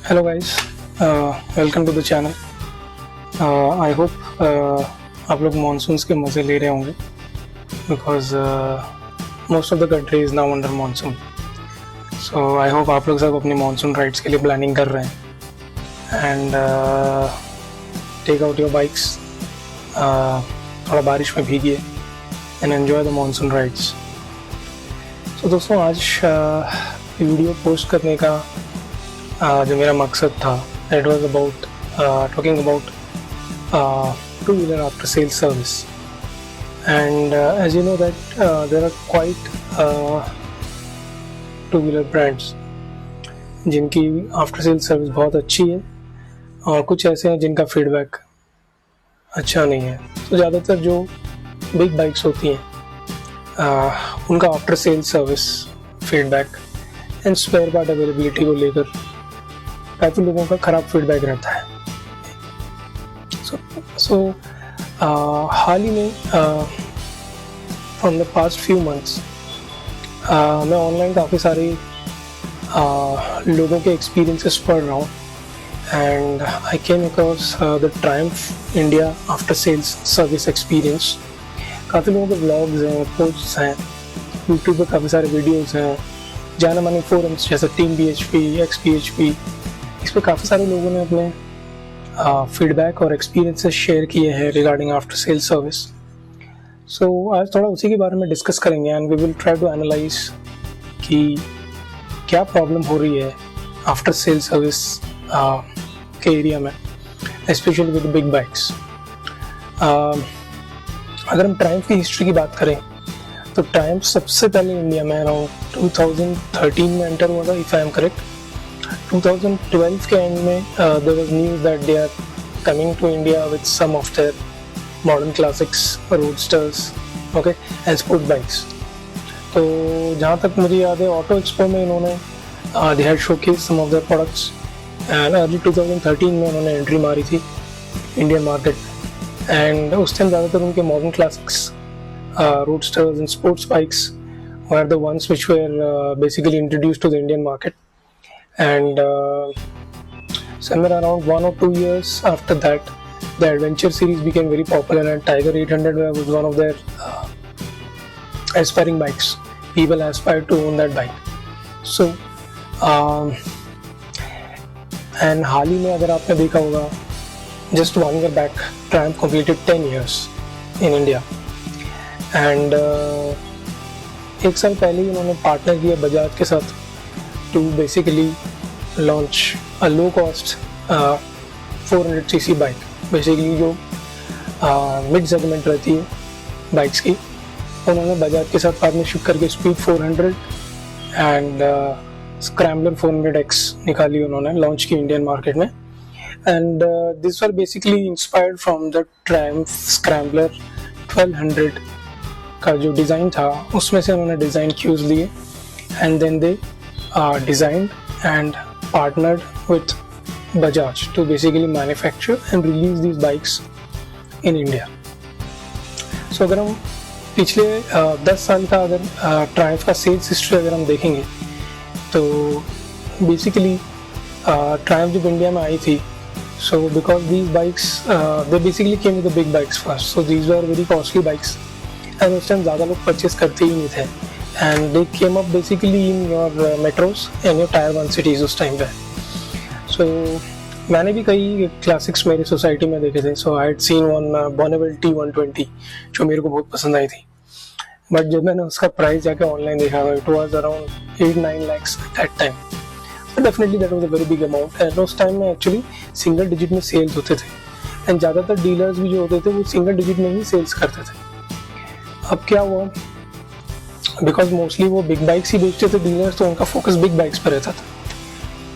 Hello guys, welcome to the channel. I hope आप लोग monsoons के मज़े ले रहे होंगे because most of the country is now under monsoon. So I hope आप लोग सब अपनी मानसून राइड्स के लिए प्लानिंग कर रहे हैं and take out your bikes, थोड़ा बारिश में भीगिए and enjoy the monsoon rides. So दोस्तों आज वीडियो पोस्ट करने का जो मेरा मकसद था it was about talking about two-wheeler after sales service and as you know that there are quite two-wheeler brands जिनकी आफ्टर सेल सर्विस बहुत अच्छी है और कुछ ऐसे हैं जिनका फीडबैक अच्छा नहीं है. तो ज़्यादातर जो बिग बाइक्स होती हैं उनका after sale service feedback and spare part availability को लेकर काफ़ी लोगों का ख़राब फीडबैक रहता है. सो हाल ही में from the past few months मैं ऑनलाइन काफ़ी सारे लोगों के एक्सपीरियंसेस पढ़ रहा हूँ and I came across the Triumph India after sales service experience. काफ़ी लोगों के व्लॉग्स हैं, पोस्ट्स हैं, यूट्यूब पे काफ़ी सारे वीडियोज़ हैं, जाना मानी फोरम्स जैसे टीम BHP, XPHP, इस पर काफ़ी सारे लोगों ने अपने फीडबैक और एक्सपीरियंसेस शेयर किए हैं regarding after sale service. So आज थोड़ा उसी के बारे में डिस्कस करेंगे and we will try to analyze कि क्या प्रॉब्लम हो रही है आफ्टर सेल सर्विस के एरिया में, स्पेशली विद बिग बाइक्स. अगर हम ट्रायम्फ की हिस्ट्री की बात करें तो ट्रायम्फ सबसे पहले इंडिया में अराउंड 2013 में एंटर हुआ था, इफ़ आई एम करेक्ट. 2012 के एंड में there was news that they are coming to India with some of their modern classics, roadsters, okay, and sport bikes. तो जहाँ तक मुझे याद है ऑटो एक्सपो में इन्होंने they had showcased some of their products and early 2013 में उन्होंने एंट्री मारी थी इंडियन मार्केट एंड उस टाइम ज़्यादातर उनके modern classics roadsters and sports bikes were the ones which were basically introduced to the Indian market. And somewhere around 1 or 2 years after that, the adventure series became very popular and Tiger 800 was one of their aspiring bikes. People aspired to own that bike. So and हाल ही में अगर आपने देखा होगा just 1 year back, Triumph completed 10 years in India. And 1 साल पहले ही उन्होंने partner किया बजाज के साथ to basically launch a low cost 400cc bike. Basically जो मिड सेगमेंट रहती है बाइक्स की, उन्होंने बजाज के साथ पार्टनरशिप करके स्पीड 400 एंड स्क्रैम्बलर 400X निकाली, उन्होंने लॉन्च की इंडियन मार्केट में. And this were basically inspired from the Triumph scrambler 1200 का जो डिज़ाइन था उसमें से उन्होंने डिज़ाइन क्यूज लिए and then they designed and partnered with Bajaj to basically manufacture and release these bikes in India. So अगर हम पिछले 10 साल का अगर ट्रायम्फ का सेल्स हिस्ट्री अगर हम देखेंगे तो बेसिकली ट्रायम्फ जब इंडिया में आई थी, so because these bikes they basically came with the big bikes first, so these were very costly bikes and उस टाइम ज़्यादा लोग परचेस करते ही नहीं थे and they came up basically in your metros and your tier 1 cities उस time पे. So मैंने भी कई क्लासिक्स मेरी सोसाइटी में देखे थे. So I had seen one Bonneville T120 जो मेरे को बहुत पसंद आई थी, बट जब मैंने उसका प्राइस जाके ऑनलाइन देखा it was around 8-9 lakhs at that time. So definitely that was a very big amount and उस टाइम में एक्चुअली सिंगल डिजिट में सेल्स होते थे एंड ज़्यादातर डीलर्स भी जो होते थे वो सिंगल डिजिट में ही सेल्स करते थे. अब क्या हुआ, बिकॉज मोस्टली वो बिग बाइक्स ही बेचते थे डीलर्स, तो उनका फोकस बिग बाइक्स पर रहता था.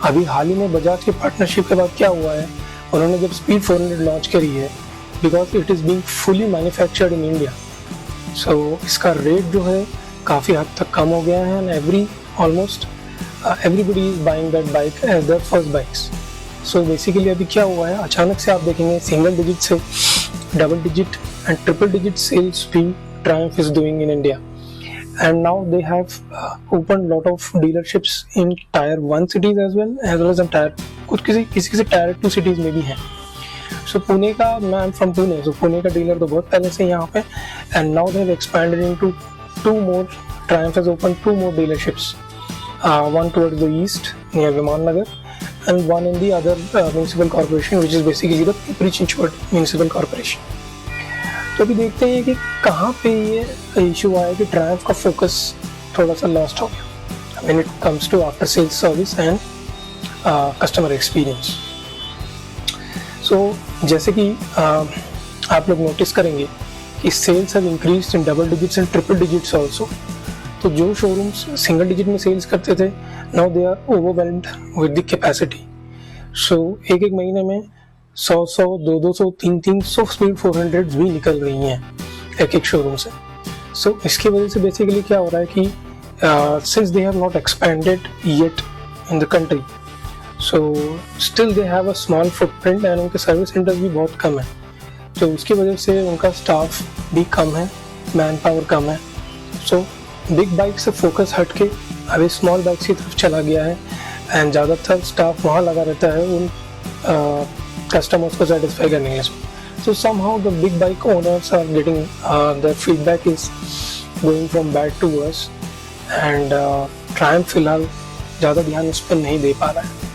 अभी हाल ही में बजाज के पार्टनरशिप के बाद क्या हुआ है, उन्होंने जब स्पीड 400 लॉन्च करी है because it is being fully manufactured in India, so इसका रेट जो है काफ़ी हद तक कम हो गया है and almost everybody is buying that bike as their first bikes. So basically अभी क्या हुआ है, अचानक से आप देखेंगे सिंगल डिजिट से double digit and triple digit sales भी Triumph is doing in India. and now they have opened lot of dealerships in tier 1 cities as well as in tier कुछ किसी tier 2 cities में भी हैं. So Pune का, मैं I'm from Pune, so Pune का dealer तो बहुत पहले से यहाँ पे, and now they have expanded into 2 more. Triumph has opened 2 more dealerships, one towards the east near Viman Nagar and one in the other municipal corporation, which is basically the Pimpri-Chinchwad municipal corporation. तो अभी देखते हैं कि कहाँ पे ये issue आया कि ट्रायम्फ का फोकस थोड़ा सा लॉस्ट हो गया when it comes to after sales service and customer experience. So जैसे कि आप लोग नोटिस करेंगे कि sales have increased in double digits and triple digits also. तो जो शोरूम्स सिंगल डिजिट में सेल्स करते थे, now they are overwhelmed with the capacity. So एक एक महीने में 100 200 300 स्पीड 400 भी निकल रही हैं एक एक शोरूम से. सो इसकी वजह से बेसिकली क्या हो रहा है कि since they have not expanded yet in the country, so still they have a small footprint and उनके सर्विस सेंटर्स भी बहुत कम है. तो उसकी वजह से उनका स्टाफ भी कम है, मैन पावर कम है. सो बिग बाइक से फोकस हट के अभी स्मॉल बाइक्स की तरफ चला गया है एंड ज़्यादातर स्टाफ वहाँ लगा रहता है उन कस्टमर्स को सेटिस्फाई करने के लिए. So somehow the big bike owners are getting the feedback is going from bad to worse and Triumph फिलहाल ज़्यादा ध्यान उस पर नहीं दे पा रहा है.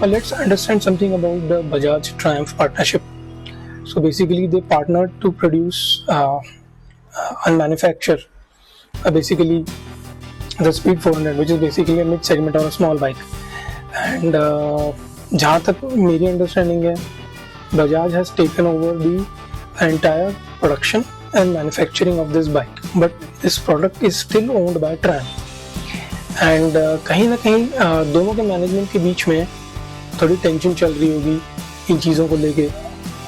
But let's understand something about the Bajaj Triumph partnership. So basically they partnered to produce and manufacture basically the Speed 400, which is basically a mid segment or a small bike. And जहाँ तक मेरी understanding है, Bajaj has taken over the entire production and manufacturing of this bike, but this product is still owned by Triumph. And कहीं ना कहीं दोनों के management के बीच में थोड़ी टेंशन चल रही होगी इन चीज़ों को लेके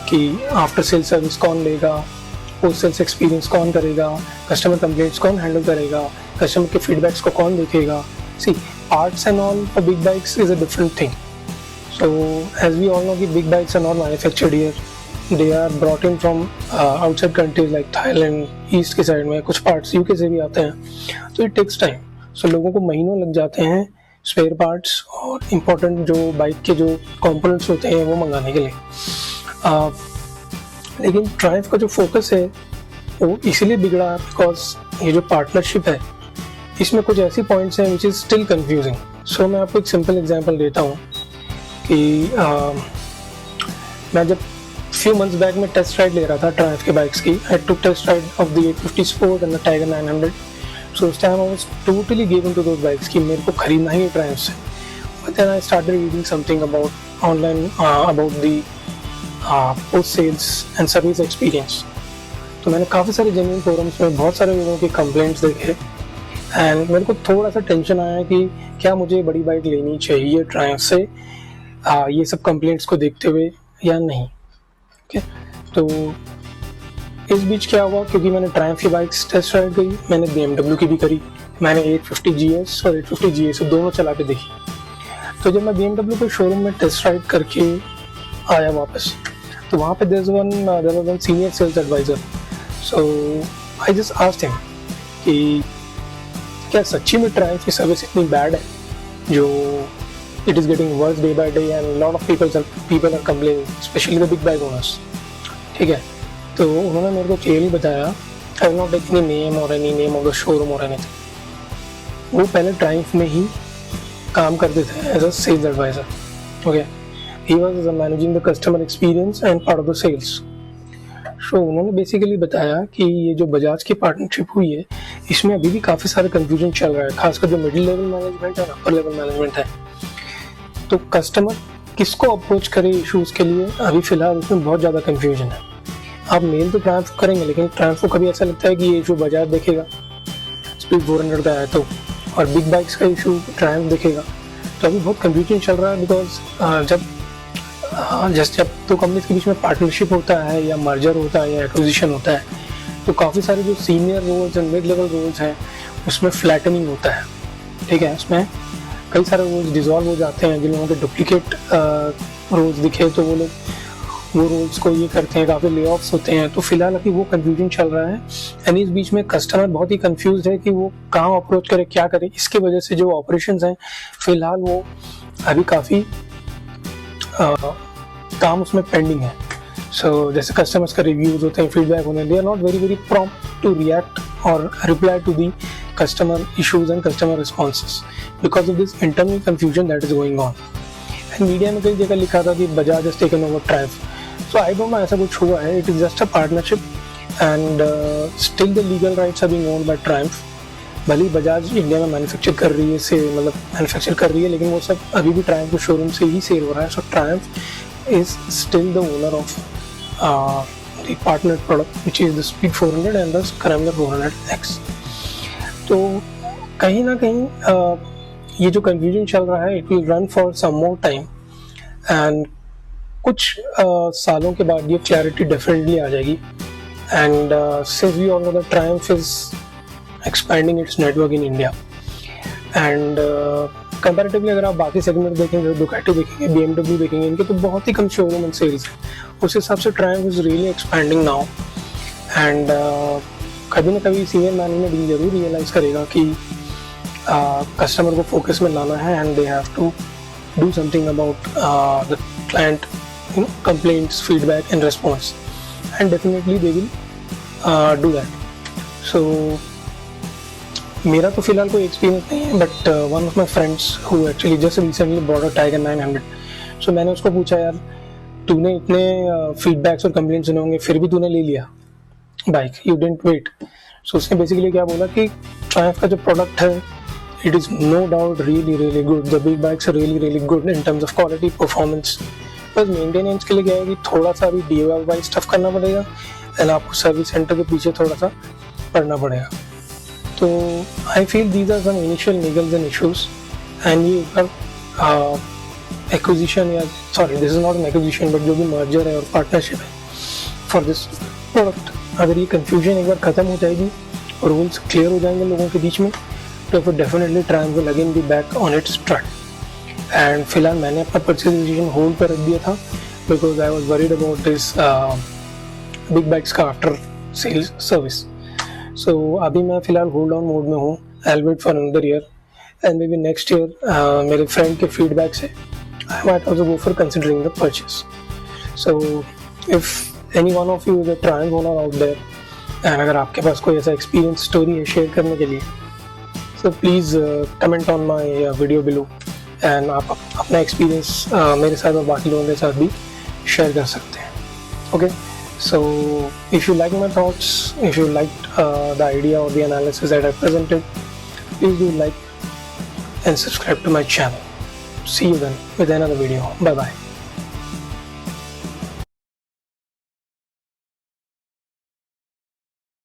कि आफ्टर सेल सर्विस कौन लेगा, पोस्ट सेल्स एक्सपीरियंस कौन करेगा, कस्टमर कंप्लेंट्स कौन हैंडल करेगा, कस्टमर के फीडबैक्स को कौन देखेगा. See parts and all for big bikes is a different thing. So as we all know कि big bikes are not manufactured here, they are brought in from outside countries like Thailand, east के side में कुछ parts UK से भी आते हैं. तो it takes time. सो लोगों को महीनों लग जाते हैं स्पेयर पार्ट्स और इम्पोर्टेंट जो बाइक के जो कंपोनेंट्स होते हैं वो मंगाने के लिए. लेकिन ट्रायम्फ का जो फोकस है वो इसीलिए बिगड़ा बिकॉज ये जो पार्टनरशिप है इसमें कुछ ऐसी पॉइंट्स हैं विच इज़ स्टिल कंफ्यूजिंग. सो मैं आपको एक सिंपल एग्जांपल देता हूँ कि मैं जब फ्यू मंथ्स बैक में टेस्ट राइड ले रहा था ट्रायम्फ के बाइक्स की, I took test ride of the 850 sport and the tiger 900. So उस time I was totally given to those bikes कि मेरे को खरीदना ही है ट्रायम्फ से. But then I started reading something about online about the post sales and service experience. तो मैंने काफ़ी सारे जेन्युइन फोरम्स में बहुत सारे लोगों के कंप्लेंट्स देखे एंड मेरे को थोड़ा सा टेंशन आया कि क्या मुझे बड़ी बाइक लेनी चाहिए ट्रायम्फ से ये सब कंप्लेंट्स को देखते हुए या नहीं. ओके, तो इस बीच क्या हुआ, क्योंकि मैंने ट्रायम्फ की बाइक्स टेस्ट राइड करी, मैंने BMW की भी करी, मैंने 850 GS और 850 GS दोनों चला के देखी. तो जब मैं BMW के शोरूम में टेस्ट राइड करके आया वापस, तो वहाँ पे there was one senior sales advisor. So I just asked him कि क्या सच्ची में ट्रायम्फ की सर्विस इतनी बैड है जो it is getting worse day by day and lot of people are complaining, specially the big bike owners. ठीक है, तो उन्होंने मेरे को क्लियरली बताया, I will not take any name और any name of the showroom और एनीथिंग, वो पहले ट्रायम्फ में ही काम करते थे as a sales advisor. Okay, he was managing the customer experience and part of the sales. So उन्होंने बेसिकली बताया कि ये जो बजाज की पार्टनरशिप हुई है इसमें अभी भी काफ़ी सारे कन्फ्यूजन चल रहा है, खासकर जो मिडिल लेवल मैनेजमेंट है, अपर लेवल मैनेजमेंट है. तो कस्टमर किसको अप्रोच करे इशूज़ के लिए, अभी फ़िलहाल उसमें बहुत ज़्यादा कन्फ्यूजन है. आप मेल तो ट्रायम्फ करेंगे, लेकिन ट्रायम्फ को कभी ऐसा लगता है कि ये इशू बजाज देखेगा स्पीड 400 का है तो, और बिग बाइक्स का इशू ट्रायम्फ देखेगा. तो अभी बहुत कन्फ्यूजन चल रहा है बिकॉज जब तो कंपनीज के बीच में पार्टनरशिप होता है या मर्जर होता है या एक्विजिशन होता है तो काफ़ी सारे जो senior roles and mid level roles हैं उसमें फ्लैटनिंग होता है. ठीक है, उसमें कई सारे रोल्स डिजॉल्व हो जाते हैं. जिन लोगों के डुप्लीकेट रोल्स दिखे तो वो लोग वो रोल्स को ये करते हैं, काफ़ी ले ऑफ्स होते हैं। तो फिलहाल अभी वो कंफ्यूजन चल रहा है एंड इस बीच में कस्टमर बहुत ही कंफ्यूज है कि वो कहाँ अप्रोच करे, क्या करे। इसके वजह से जो ऑपरेशंस हैं फिलहाल वो अभी काफ़ी काम उसमें पेंडिंग है। सो जैसे कस्टमर्स का रिव्यूज होते हैं, फीडबैक होने, they are not very prompt to react और reply to the customer issues and customer responses because of this internal confusion that is going on. And media में कई जगह लिखा था कि Bajaj has taken over Triumph. So I don't know ऐसा कुछ हुआ है, it is just a partnership and still the legal rights are being owned by Triumph. भले बजाज इंडिया में मैन्युफैक्चर कर रही है, मैन्युफैक्चर कर रही है, लेकिन वो सब अभी भी ट्रायम्फ के शोरूम से ही सेल हो रहा है। So Triumph is still the owner of the partner product which is the speed 400 and the scrambler 400X। तो कहीं ना कहीं ये जो कंफ्यूजन चल रहा है, it will run for some more time and कुछ सालों के बाद ये क्लैरिटी डेफिनेटली आ जाएगी। And since we all know that Triumph is expanding its network in India and comparatively अगर आप बाकी सेगमेंट देखेंगे, डुकाटी देखेंगे, BMW देखेंगे, इनके तो बहुत ही कम शोरूम एंड सेल्स है। उस हिसाब से Triumph is really expanding now and कभी ना कभी सीनियर मैनेजमेंट जरूर रियलाइज करेगा कि कस्टमर को फोकस में लाना है and they have to do something about the client complaints, feedback and response and definitely they will do that. So मेरा तो फिलहाल कोई एक्सपीरियंस नहीं है, but one of my friends who actually just recently bought a tiger 900। So मैंने उसको पूछा, यार तूने इतने फीडबैक्स और कंप्लेंट्स सुने होंगे फिर भी तूने ले लिया बाइक, यू डिडंट वेट। सो उसने बेसिकली क्या बोला कि ट्रायम्फ का जो प्रोडक्ट है, it is no doubt really good. The big bikes are really good in terms of quality, performance. बस मेंटेनेंस के लिए क्या है कि थोड़ा सा भी DIY स्टफ करना पड़ेगा एंड आपको सर्विस सेंटर के पीछे थोड़ा सा पड़ना पड़ेगा। तो I feel these are some initial niggles and issues and ये ऊपर एक्विजिशन या sorry this is not an acquisition but जो भी मर्जर है और पार्टनरशिप है फॉर दिस प्रोडक्ट, अगर ये कंफ्यूजन एक बार ख़त्म हो जाएगी और रूल्स क्लियर हो जाएंगे लोगों के बीच में, तो फिर definitely Triumph will again be back on it's track. And फिलहाल मैंने अपना परचेज डिसीजन होल्ड पर रख दिया था because I was worried about this big bikes का आफ्टर सेल्स सर्विस। सो अभी मैं फिलहाल होल्ड ऑन मोड में हूँ, I will wait for another year and maybe next year मेरे फ्रेंड के फीडबैक से I might also go for considering the purchase. So if any one of you is a Triumph owner out there and अगर आपके पास कोई ऐसा experience story है share करने के लिए, so please comment on my video below and आप अपना एक्सपीरियंस मेरे साथ और बाकी लोगों के साथ भी शेयर कर सकते हैं। Okay, so if you like my thoughts, if you liked the idea or the analysis that I presented, please do like and subscribe to my channel. See you then with another video. Bye bye.